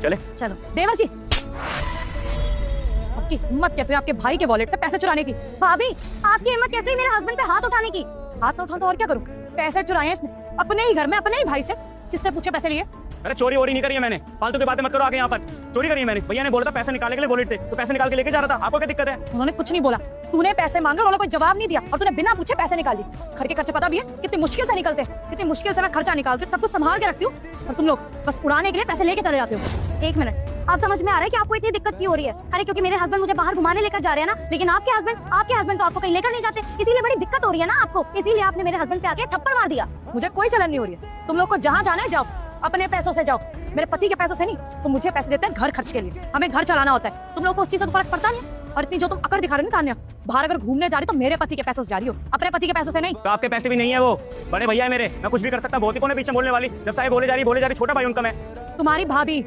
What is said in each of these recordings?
चले। चलो। देवर जी, आपकी हिम्मत कैसे हुई आपके भाई के वॉलेट से पैसे चुराने की? भाभी, आपकी हिम्मत कैसे हुई मेरे हस्बैंड पे हाथ उठाने की? हाथ ना उठाऊं तो और क्या करूं? पैसे चुराए हैं इसने अपने ही घर में, अपने ही भाई से। किससे पूछे पैसे लिए? अरे चोरी वोरी नहीं करी है मैंने, फालतू की बातें मत करो आगे। यहाँ पर चोरी करी है मैंने, भैया ने बोला था पैसे निकालने के लिए वॉलेट से, तो पैसे निकाल के लेके जा रहा था। आपको क्या दिक्कत है? उन्होंने कुछ नहीं बोला, तूने पैसे मांगे, उन्होंने कोई जवाब नहीं दिया और तूने बिना पूछे पैसे निकाल दिए। घर के खर्चे पता भी है कितनी मुश्किल से निकलते हैं, कितनी मुश्किल से मैं खर्चा निकालती हूँ, सब कुछ संभाल के रखती हूँ और तुम लोग बस उड़ाने के लिए पैसे लेके चले जाते हो। एक मिनट, आप समझ में आ रहा है कि आपको इतनी दिक्कत क्यों हो रही है? अरे क्योंकि मेरे हस्बैंड मुझे बाहर घुमाने लेकर जा रहे हैं ना, लेकिन आपके हस्बैंड तो आपको कहीं लेकर नहीं जाते, इसीलिए बड़ी दिक्कत हो रही है ना आपको। इसीलिए आपने मेरे हस्बैंड पे आके थप्पड़ मार दिया। मुझे कोई जलन नहीं हो रही है, तुम लोग को जहाँ जाना है जाओ, अपने पैसों से जाओ, मेरे पति के पैसों से नहीं। तो मुझे पैसे देते हैं घर खर्च के लिए, हमें घर चलाना होता है। तुम लोग को उस चीज से फर्क पड़ता नहीं। और इतनी जो तुम अकड़ दिखा रहे हो ना तान्या, बाहर अगर घूमने जा रही तो मेरे पति के पैसों से जा रही हो, अपने पति के पैसों से नहीं। तो आपके पैसे भी नहीं है, वो बड़े भैया है मेरे, मैं कुछ भी कर सकता। बहुत ही कौन है पीछे बोलने वाली? जब साहब बोले जा रही छोटा भाई उनका मैं। तुम्हारी भाभी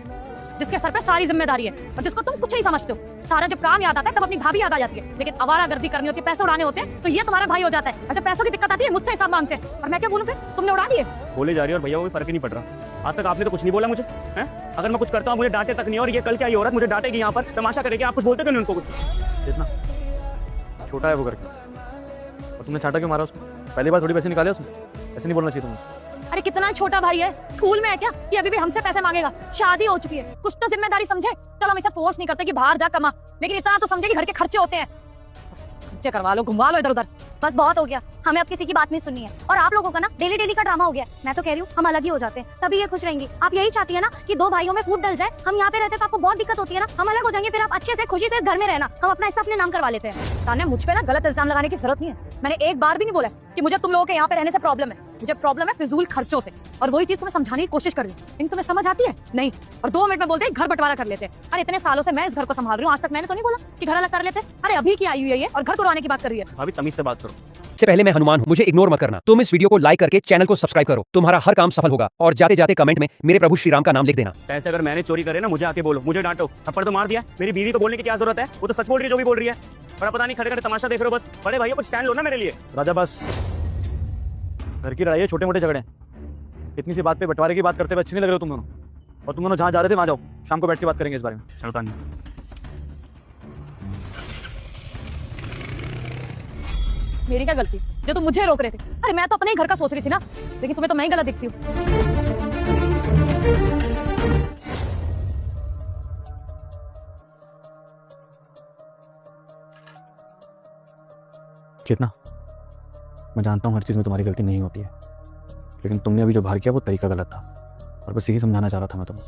जिसके सर पे सारी जिम्मेदारी है और जिसको तुम कुछ नहीं समझते हो। सारा जब काम याद आता है तब अपनी भाभी याद आ जाती है, लेकिन आवारागर्दी करनी होती है, पैसे उड़ाने होते हैं तो ये तुम्हारा भाई हो जाता है। अच्छा, पैसों की दिक्कत आती है मुझसे हिसाब मांगते हैं और मैं क्या बोलूं फिर? तुमने उड़ा दिए। बोले जा रही है और भैया को फर्क ही नहीं पड़ रहा। आज तक आपने तो कुछ नहीं बोला मुझे, हैं? अगर मैं कुछ करता हूँ मुझे डांटे तक नहीं, और ये कल क्या ये औरत मुझे डांटेगी यहाँ पर, तमाशा करेगी। आप कुछ बोलते क्यों नहीं उनको? कुछ इतना छोटा है वो करके, और तुमने चाटा क्यों मारा उसको? पहली बार थोड़ी पैसे निकाले उसने, ऐसे नहीं बोलना चाहिए तुम्हें। अरे कितना छोटा भाई है, स्कूल में है क्या कि अभी भी हमसे पैसे मांगेगा? शादी हो चुकी है, कुछ तो जिम्मेदारी समझे। चलो हम इसे फोर्स नहीं करते कि बाहर जा कमा, लेकिन इतना तो समझे कि घर के खर्चे होते हैं। बस खर्चे करवा लो, घुमा लो इधर उधर। बस बहुत हो गया, हमें अब किसी की बात नहीं सुननी है। और आप लोगों का ना डेली डेली का ड्रामा हो गया। मैं तो कह रही हूँ हम अलग ही हो जाते हैं, तभी ये खुश रहेंगी। आप यही चाहती है ना कि दो भाइयों में फूट डल जाए? हम यहाँ पे रहते तो आपको बहुत दिक्कत होती है ना। हम अलग हो जाएंगे, फिर आप अच्छे से खुशी से इस घर में रहना। हम अपना हिस्सा अपने नाम करवा लेते हैं। तान्या, मुझ पे ना गलत इल्जाम लगाने की जरूरत नहीं है। मैंने एक बार भी नहीं बोला कि मुझे तुम लोगों के यहाँ पे रहने से प्रॉब्लम है। मुझे प्रॉब्लम है फिजूल खर्चों से, और वही चीज तुम्हें समझाने की कोशिश कर रही हूँ, लेकिन तुम्हें समझ आती है नहीं। और 2 मिनट में बोलते हैं घर बंटवारा कर लेते हैं। अरे इतने सालों से मैं इस घर को संभाल रही हूँ, आज तक मैंने तो नहीं बोला कि घर अलग कर लेते। अरे अभी की आई हुई है ये और घर तोड़वाने की बात कर रही है। अभी तमीज से बात करो। इससे पहले मैं हनुमान हूँ, मुझे इग्नोर मत करना। तुम इस वीडियो को लाइक करके चैनल को सब्सक्राइब करो, तुम्हारा हर काम सफल होगा। और जाते जाते कमेंट में मेरे प्रभु श्री राम का नाम लिख देना। पैसे अगर मैंने चोरी करे ना, मुझे आके बोलो, मुझे डांटो। थप्पड़ तो मार दिया, मेरी बीवी को बोलने की क्या जरूरत है? वो तो सच बोल रही है जो भी बोल रही है। पर पता नहीं खड़े खड़े तमाशा देख रहे हो बस। बड़े भैया कुछ स्टैंड लो ना मेरे लिए। राजा बस घर की लड़ाई है, छोटे मोटे झगड़े। इतनी सी बात पे बंटवारे की बात करते हुए अच्छे नहीं लग रहे हो तुम दोनों। और तुम दोनों जहाँ जा रहे थे वहाँ जाओ, शाम को बैठ के बात करेंगे इस बारे में। चलो तान्या, मेरी क्या गलती जो तुम मुझे रोक रहे थे? अरे मैं तो अपने ही घर का सोच रही थी ना, लेकिन तुम्हें तो मैं ही गलत दिखती हूँ। चेतना, मैं जानता हूँ हर चीज़ में तुम्हारी गलती नहीं होती है, लेकिन तुमने अभी जो बाहर किया वो तरीका गलत था, और बस यही समझाना चाह रहा था मैं तुम्हें।